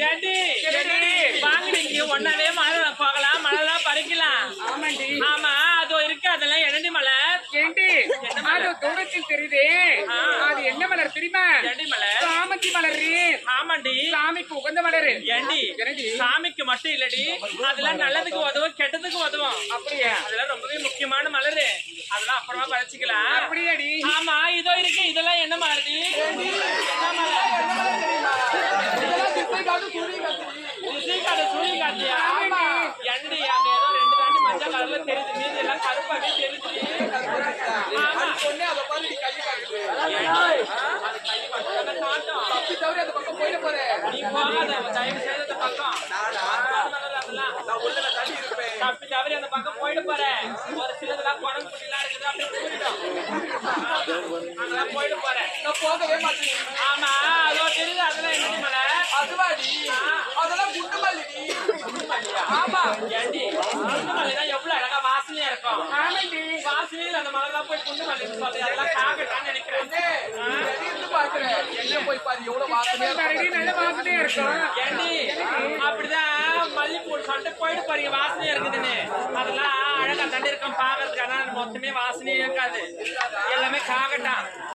ஏண்டி வாங்க நீங்க ஒன்னாவே மழை போகலாம் மழைலாம் பறிக்கலாம். ஆமாண்டி. ஆமா அதோ இருக்கு அதெல்லாம் என்னடி மலை ஏண்டி அது தூரத்தில் தெரியுது. அது என்ன மலர் தெரியுமா? ஏண்டி மலை? சாமந்தி மலர். ஆமாண்டி சாமிக்கு உகந்த மலர். ஏண்டி சாமிக்கு மட்டும் இல்லடி அதெல்லாம் நல்லதுக்கு உதவும் கெட்டதுக்கு உதவும். அப்படியா? அதெல்லாம் ரொம்பவே முக்கியமான மலரு. அதெல்லாம் அப்புறமா பறிச்சுக்கலாம். அப்படியாடி? ஆமா இதோ இருக்கு இதெல்லாம் என்ன மலர்டி? என்ன மலர்? சூரிய காட்டியா? ஏண்டி அங்க ஏதோ 2 தாண்டி மஞ்சள் கலர்ல தெரியுது மீதி எல்லாம் கருப்பாவே தெரியுது. ஆமா பொண்ணே அத பாரு நீ கை காட்டுது. அது கை பட்டத காட்டும். தப்பி தவறி அந்த பக்கம் போயிட போறே. நீ போகாத தயவு செய்து அந்த பக்கம். அதெல்லாம் நான் உள்ள தள்ளி இருப்பேன். தப்பி தவறி அந்த பக்கம் போயிட போற. ஒரு சிலதெல்லாம் குணம் குட்டிலாம் இருக்குது அப்படியே போயிடும். அங்கெல்லாம் போயிட போற. நான் போகவே மாட்டேன். ஆமா அதோ தெரியுது அதெல்லாம் என்ன மலை? அதுவாடி அதெல்லாம் குண்டு மல்லிடி. ஆமா ஏண்டி குண்டு மல்லினா எவ்வளவு அழகா வாசனையா இருக்கும். ஆமாண்டி. வாசனையில அந்த மலைலாம் போய் குண்டு மல்லின்னு சொல்லி அதெல்லாம் காக்கட்டான்னு நினைக்கிறேன். இருந்து பாக்குறேன். என்ன போய் பாரு எவ்வளவு வாசனையா மறுபடி நல்ல வாசனையா இருக்கும். ஏண்டி அப்படிதான் மல்லிப்பூ சொல்லிட்டு போயிட்டு பாருங்க வாசனையா இருக்குதுன்னு. அதெல்லாம் அழகா தண்டி இருக்கும் பாக்குறதுக்கு. ஆனா மொத்தமே வாசனையே இருக்காது எல்லாமே காக்கட்டான்.